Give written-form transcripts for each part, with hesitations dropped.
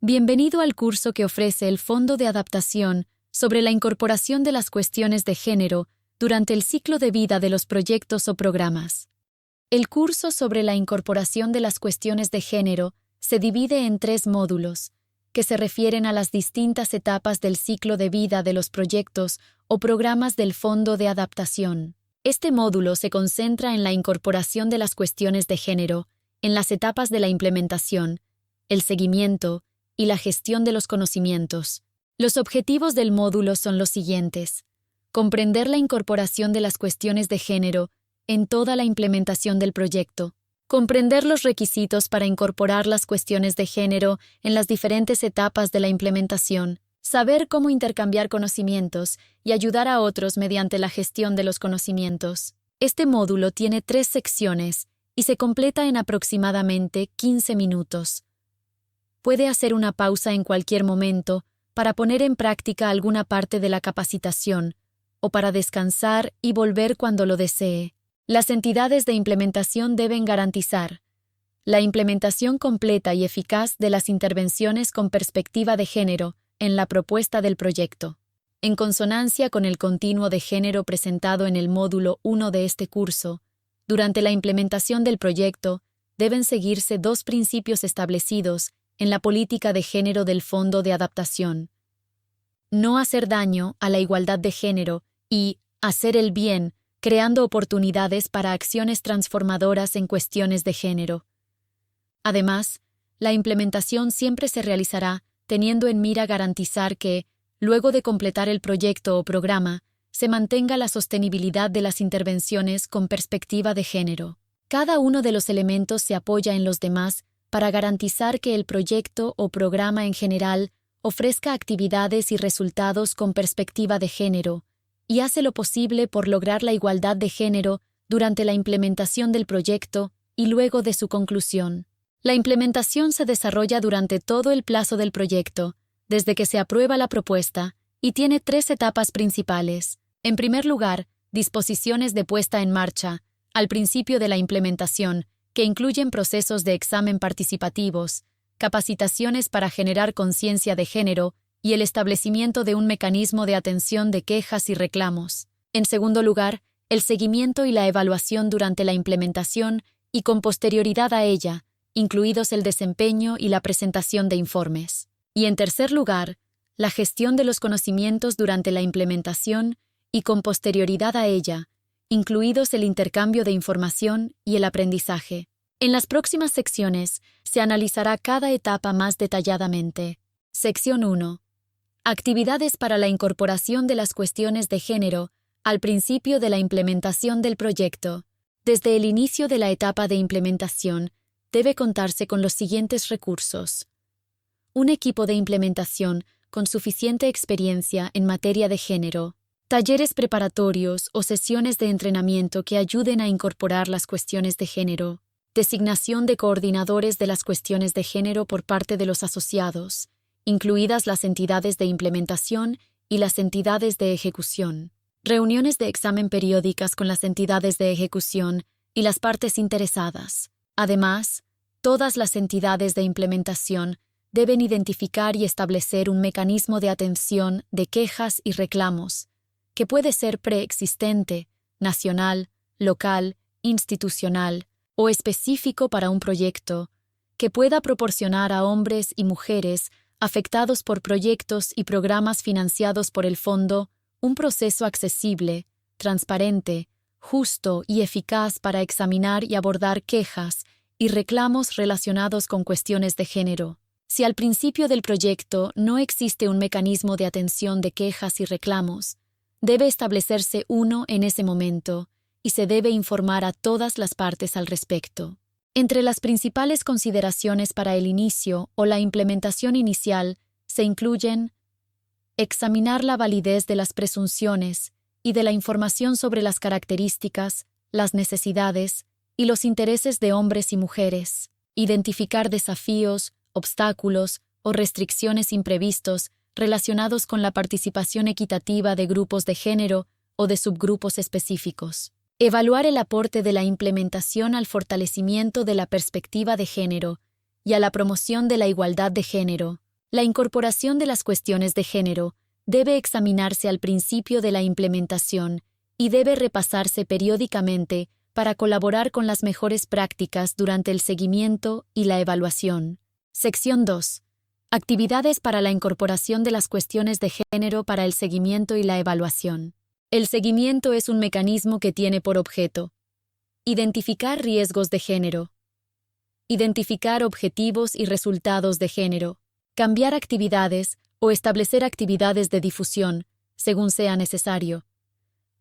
Bienvenido al curso que ofrece el Fondo de Adaptación sobre la incorporación de las cuestiones de género durante el ciclo de vida de los proyectos o programas. El curso sobre la incorporación de las cuestiones de género se divide en 3 módulos, que se refieren a las distintas etapas del ciclo de vida de los proyectos o programas del Fondo de Adaptación. Este módulo se concentra en la incorporación de las cuestiones de género, en las etapas de la implementación, el seguimiento y la gestión de los conocimientos. Los objetivos del módulo son los siguientes: comprender la incorporación de las cuestiones de género en toda la implementación del proyecto, comprender los requisitos para incorporar las cuestiones de género en las diferentes etapas de la implementación, saber cómo intercambiar conocimientos y ayudar a otros mediante la gestión de los conocimientos. Este módulo tiene 3 secciones y se completa en aproximadamente 15 minutos. Puede hacer una pausa en cualquier momento para poner en práctica alguna parte de la capacitación o para descansar y volver cuando lo desee. Las entidades de implementación deben garantizar la implementación completa y eficaz de las intervenciones con perspectiva de género en la propuesta del proyecto. En consonancia con el continuo de género presentado en el módulo 1 de este curso, durante la implementación del proyecto deben seguirse 2 principios establecidos en la política de género del Fondo de Adaptación: no hacer daño a la igualdad de género y hacer el bien, creando oportunidades para acciones transformadoras en cuestiones de género. Además, la implementación siempre se realizará teniendo en mira garantizar que, luego de completar el proyecto o programa, se mantenga la sostenibilidad de las intervenciones con perspectiva de género. Cada uno de los elementos se apoya en los demás para garantizar que el proyecto o programa en general ofrezca actividades y resultados con perspectiva de género, y hace lo posible por lograr la igualdad de género durante la implementación del proyecto y luego de su conclusión. La implementación se desarrolla durante todo el plazo del proyecto, desde que se aprueba la propuesta, y tiene 3 etapas principales. En primer lugar, disposiciones de puesta en marcha, al principio de la implementación, que incluyen procesos de examen participativos, capacitaciones para generar conciencia de género y el establecimiento de un mecanismo de atención de quejas y reclamos. En segundo lugar, el seguimiento y la evaluación durante la implementación y con posterioridad a ella, incluidos el desempeño y la presentación de informes. Y en tercer lugar, la gestión de los conocimientos durante la implementación y con posterioridad a ella, incluidos el intercambio de información y el aprendizaje. En las próximas secciones se analizará cada etapa más detalladamente. Sección 1. Actividades para la incorporación de las cuestiones de género al principio de la implementación del proyecto. Desde el inicio de la etapa de implementación, debe contarse con los siguientes recursos: un equipo de implementación con suficiente experiencia en materia de género, talleres preparatorios o sesiones de entrenamiento que ayuden a incorporar las cuestiones de género, designación de coordinadores de las cuestiones de género por parte de los asociados, incluidas las entidades de implementación y las entidades de ejecución, reuniones de examen periódicas con las entidades de ejecución y las partes interesadas. Además, todas las entidades de implementación deben identificar y establecer un mecanismo de atención de quejas y reclamos, que puede ser preexistente, nacional, local, institucional o específico para un proyecto, que pueda proporcionar a hombres y mujeres afectados por proyectos y programas financiados por el fondo un proceso accesible, transparente, justo y eficaz para examinar y abordar quejas y reclamos relacionados con cuestiones de género. Si al principio del proyecto no existe un mecanismo de atención de quejas y reclamos, debe establecerse uno en ese momento y se debe informar a todas las partes al respecto. Entre las principales consideraciones para el inicio o la implementación inicial se incluyen examinar la validez de las presunciones y de la información sobre las características, las necesidades y los intereses de hombres y mujeres, identificar desafíos, obstáculos o restricciones imprevistos relacionados con la participación equitativa de grupos de género o de subgrupos específicos. Evaluar el aporte de la implementación al fortalecimiento de la perspectiva de género y a la promoción de la igualdad de género. La incorporación de las cuestiones de género debe examinarse al principio de la implementación y debe repasarse periódicamente para colaborar con las mejores prácticas durante el seguimiento y la evaluación. Sección 2. Actividades para la incorporación de las cuestiones de género para el seguimiento y la evaluación. El seguimiento es un mecanismo que tiene por objeto identificar riesgos de género, identificar objetivos y resultados de género, cambiar actividades o establecer actividades de difusión, según sea necesario,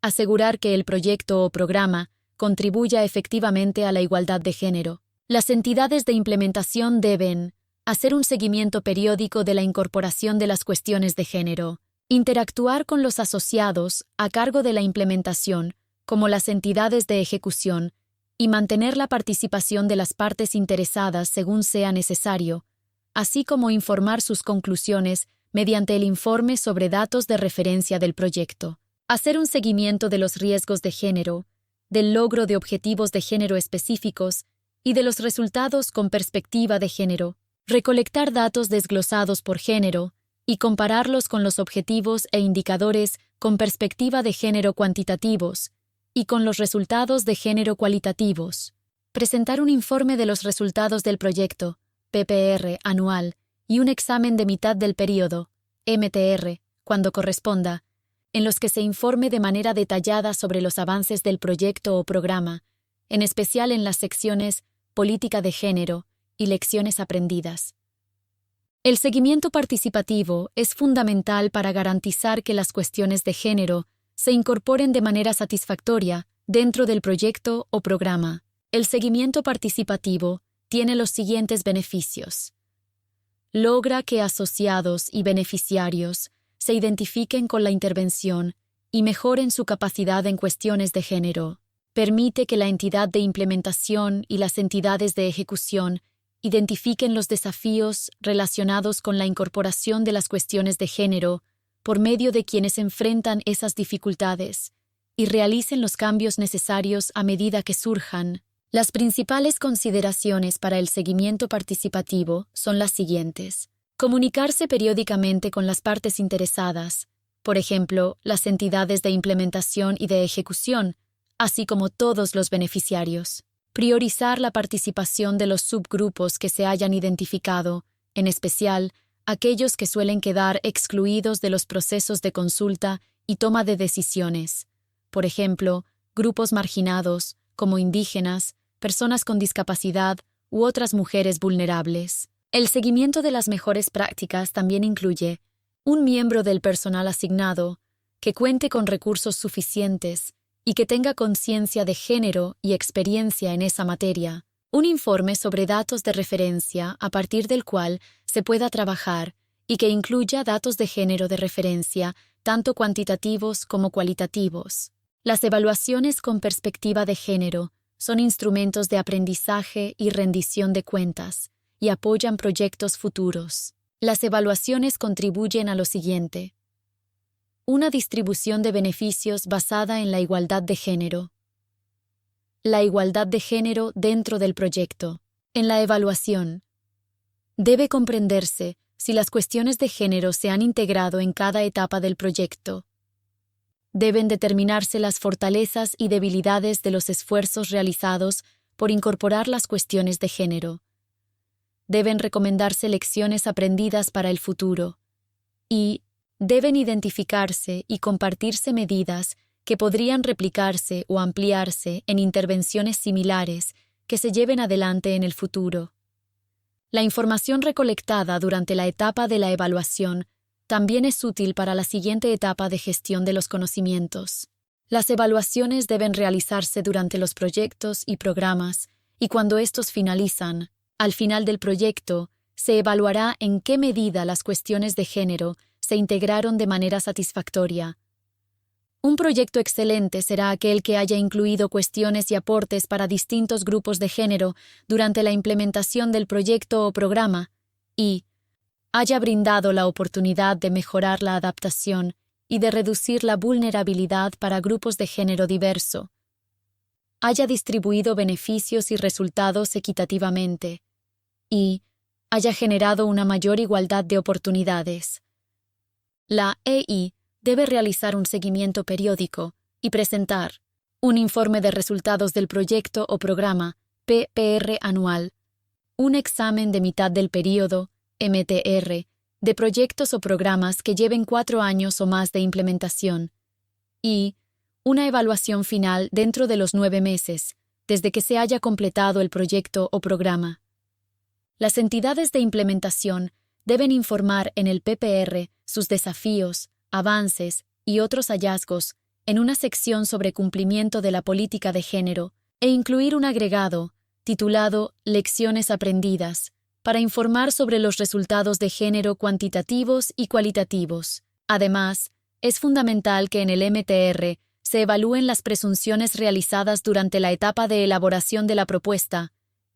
asegurar que el proyecto o programa contribuya efectivamente a la igualdad de género. Las entidades de implementación deben hacer un seguimiento periódico de la incorporación de las cuestiones de género, interactuar con los asociados a cargo de la implementación, como las entidades de ejecución, y mantener la participación de las partes interesadas según sea necesario, así como informar sus conclusiones mediante el informe sobre datos de referencia del proyecto. Hacer un seguimiento de los riesgos de género, del logro de objetivos de género específicos y de los resultados con perspectiva de género. Recolectar datos desglosados por género y compararlos con los objetivos e indicadores con perspectiva de género cuantitativos y con los resultados de género cualitativos. Presentar un informe de los resultados del proyecto, PPR, anual, y un examen de mitad del período, MTR, cuando corresponda, en los que se informe de manera detallada sobre los avances del proyecto o programa, en especial en las secciones Política de Género y Lecciones aprendidas. El seguimiento participativo es fundamental para garantizar que las cuestiones de género se incorporen de manera satisfactoria dentro del proyecto o programa. El seguimiento participativo tiene los siguientes beneficios. Logra que asociados y beneficiarios se identifiquen con la intervención y mejoren su capacidad en cuestiones de género. Permite que la entidad de implementación y las entidades de ejecución identifiquen los desafíos relacionados con la incorporación de las cuestiones de género por medio de quienes enfrentan esas dificultades y realicen los cambios necesarios a medida que surjan. Las principales consideraciones para el seguimiento participativo son las siguientes. Comunicarse periódicamente con las partes interesadas, por ejemplo, las entidades de implementación y de ejecución, así como todos los beneficiarios. Priorizar la participación de los subgrupos que se hayan identificado, en especial aquellos que suelen quedar excluidos de los procesos de consulta y toma de decisiones. Por ejemplo, grupos marginados, como indígenas, personas con discapacidad u otras mujeres vulnerables. El seguimiento de las mejores prácticas también incluye un miembro del personal asignado que cuente con recursos suficientes y que tenga conciencia de género y experiencia en esa materia, un informe sobre datos de referencia a partir del cual se pueda trabajar y que incluya datos de género de referencia, tanto cuantitativos como cualitativos. Las evaluaciones con perspectiva de género son instrumentos de aprendizaje y rendición de cuentas y apoyan proyectos futuros. Las evaluaciones contribuyen a lo siguiente. Una distribución de beneficios basada en la igualdad de género. La igualdad de género dentro del proyecto. En la evaluación, debe comprenderse si las cuestiones de género se han integrado en cada etapa del proyecto. Deben determinarse las fortalezas y debilidades de los esfuerzos realizados por incorporar las cuestiones de género. Deben recomendarse lecciones aprendidas para el futuro y deben identificarse y compartirse medidas que podrían replicarse o ampliarse en intervenciones similares que se lleven adelante en el futuro. La información recolectada durante la etapa de la evaluación también es útil para la siguiente etapa de gestión de los conocimientos. Las evaluaciones deben realizarse durante los proyectos y programas y cuando estos finalizan, al final del proyecto, se evaluará en qué medida las cuestiones de género se integraron de manera satisfactoria. Un proyecto excelente será aquel que haya incluido cuestiones y aportes para distintos grupos de género durante la implementación del proyecto o programa y haya brindado la oportunidad de mejorar la adaptación y de reducir la vulnerabilidad para grupos de género diverso, haya distribuido beneficios y resultados equitativamente y haya generado una mayor igualdad de oportunidades. La EI debe realizar un seguimiento periódico y presentar un informe de resultados del proyecto o programa PPR anual, un examen de mitad del período MTR de proyectos o programas que lleven 4 años o más de implementación y una evaluación final dentro de los 9 meses desde que se haya completado el proyecto o programa. Las entidades de implementación deben informar en el PPR sus desafíos, avances y otros hallazgos en una sección sobre cumplimiento de la política de género e incluir un agregado titulado Lecciones aprendidas para informar sobre los resultados de género cuantitativos y cualitativos. Además, es fundamental que en el MTR se evalúen las presunciones realizadas durante la etapa de elaboración de la propuesta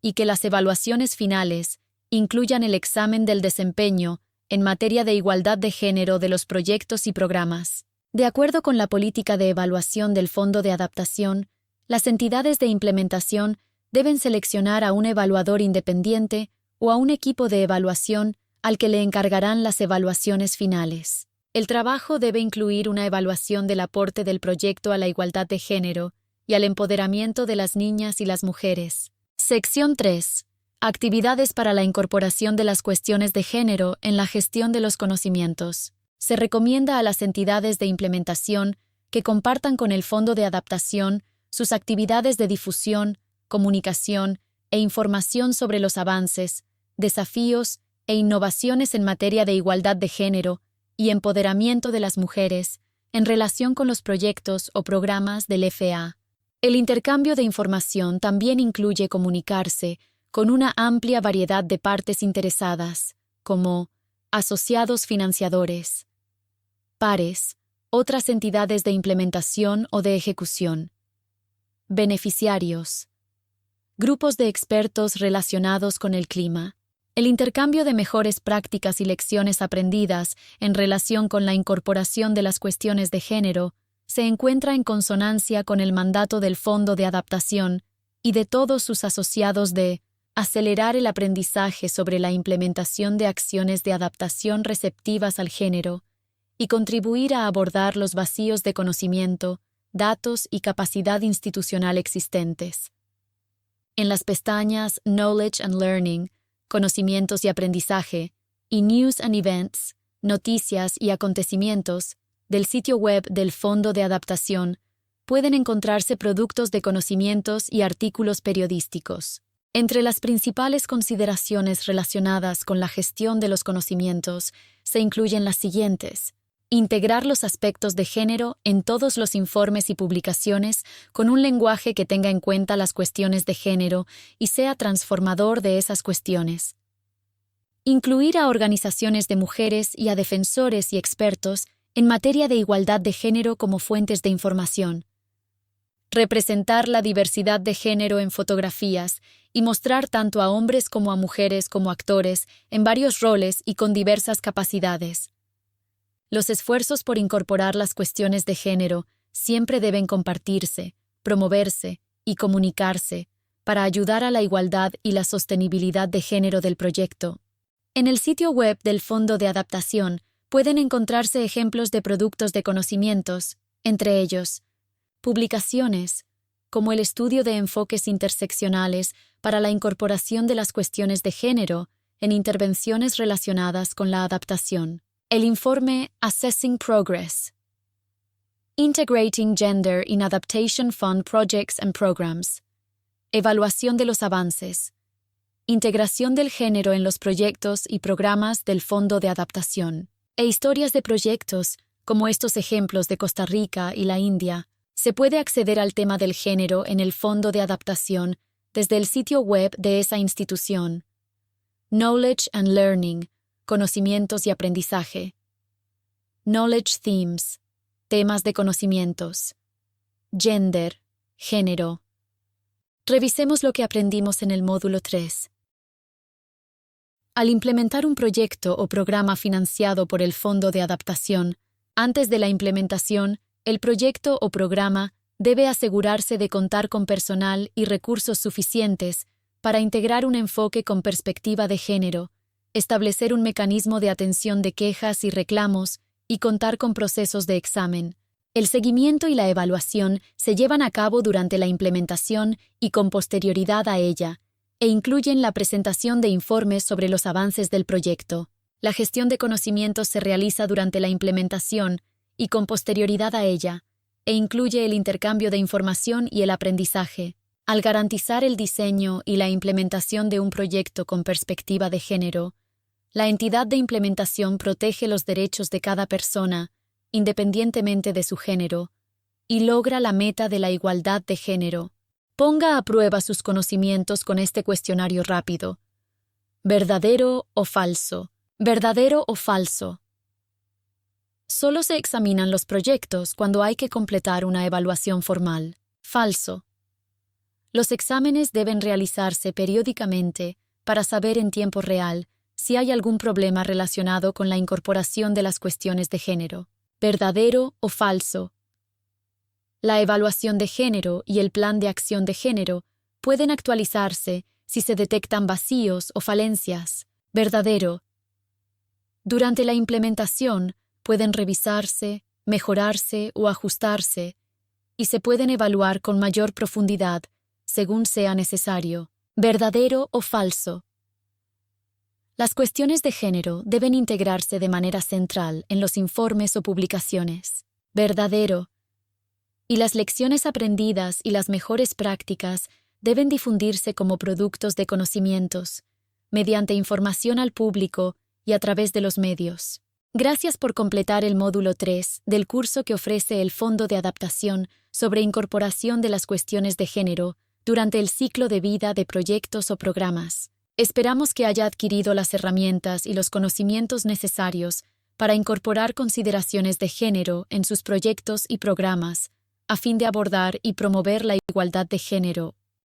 y que las evaluaciones finales incluyan el examen del desempeño en materia de igualdad de género de los proyectos y programas. De acuerdo con la política de evaluación del Fondo de Adaptación, las entidades de implementación deben seleccionar a un evaluador independiente o a un equipo de evaluación al que le encargarán las evaluaciones finales. El trabajo debe incluir una evaluación del aporte del proyecto a la igualdad de género y al empoderamiento de las niñas y las mujeres. Sección 3. Actividades para la incorporación de las cuestiones de género en la gestión de los conocimientos. Se recomienda a las entidades de implementación que compartan con el Fondo de Adaptación sus actividades de difusión, comunicación e información sobre los avances, desafíos e innovaciones en materia de igualdad de género y empoderamiento de las mujeres en relación con los proyectos o programas del FA. El intercambio de información también incluye comunicarse con una amplia variedad de partes interesadas, como asociados financiadores, pares, otras entidades de implementación o de ejecución, beneficiarios, grupos de expertos relacionados con el clima. El intercambio de mejores prácticas y lecciones aprendidas en relación con la incorporación de las cuestiones de género se encuentra en consonancia con el mandato del Fondo de Adaptación y de todos sus asociados de acelerar el aprendizaje sobre la implementación de acciones de adaptación receptivas al género y contribuir a abordar los vacíos de conocimiento, datos y capacidad institucional existentes. En las pestañas Knowledge and Learning, Conocimientos y Aprendizaje, y News and Events, Noticias y Acontecimientos, del sitio web del Fondo de Adaptación, pueden encontrarse productos de conocimientos y artículos periodísticos. Entre las principales consideraciones relacionadas con la gestión de los conocimientos se incluyen las siguientes: integrar los aspectos de género en todos los informes y publicaciones con un lenguaje que tenga en cuenta las cuestiones de género y sea transformador de esas cuestiones. Incluir a organizaciones de mujeres y a defensores y expertos en materia de igualdad de género como fuentes de información. Representar la diversidad de género en fotografías y mostrar tanto a hombres como a mujeres como actores en varios roles y con diversas capacidades. Los esfuerzos por incorporar las cuestiones de género siempre deben compartirse, promoverse y comunicarse para ayudar a la igualdad y la sostenibilidad de género del proyecto. En el sitio web del Fondo de Adaptación pueden encontrarse ejemplos de productos de conocimientos, entre ellos, publicaciones, como el estudio de enfoques interseccionales para la incorporación de las cuestiones de género en intervenciones relacionadas con la adaptación. El informe Assessing Progress. Integrating Gender in Adaptation Fund Projects and Programs. Evaluación de los avances. Integración del género en los proyectos y programas del Fondo de Adaptación. E historias de proyectos, como estos ejemplos de Costa Rica y la India. Se puede acceder al tema del género en el Fondo de Adaptación desde el sitio web de esa institución. Knowledge and Learning. Conocimientos y aprendizaje. Knowledge Themes. Temas de conocimientos. Gender. Género. Revisemos lo que aprendimos en el módulo 3. Al implementar un proyecto o programa financiado por el Fondo de Adaptación, antes de la implementación, el proyecto o programa debe asegurarse de contar con personal y recursos suficientes para integrar un enfoque con perspectiva de género establecer un mecanismo de atención de quejas y reclamos y contar con procesos de examen. El seguimiento y la evaluación se llevan a cabo durante la implementación y con posterioridad a ella, e incluyen la presentación de informes sobre los avances del proyecto. La gestión de conocimientos se realiza durante la implementación y con posterioridad a ella, e incluye el intercambio de información y el aprendizaje. Al garantizar el diseño y la implementación de un proyecto con perspectiva de género, la entidad de implementación protege los derechos de cada persona, independientemente de su género, y logra la meta de la igualdad de género. Ponga a prueba sus conocimientos con este cuestionario rápido. ¿Verdadero o falso? ¿Verdadero o falso? Solo se examinan los proyectos cuando hay que completar una evaluación formal. Falso. Los exámenes deben realizarse periódicamente para saber en tiempo real si hay algún problema relacionado con la incorporación de las cuestiones de género. ¿Verdadero o falso? La evaluación de género y el plan de acción de género pueden actualizarse si se detectan vacíos o falencias. ¿Verdadero? Durante la implementación pueden revisarse, mejorarse o ajustarse, y se pueden evaluar con mayor profundidad según sea necesario. ¿Verdadero o falso? Las cuestiones de género deben integrarse de manera central en los informes o publicaciones. ¿Verdadero? Y las lecciones aprendidas y las mejores prácticas deben difundirse como productos de conocimientos, mediante información al público y a través de los medios. Gracias por completar el módulo 3 del curso que ofrece el Fondo de Adaptación sobre Incorporación de las Cuestiones de Género durante el ciclo de vida de proyectos o programas. Esperamos que haya adquirido las herramientas y los conocimientos necesarios para incorporar consideraciones de género en sus proyectos y programas, a fin de abordar y promover la igualdad de género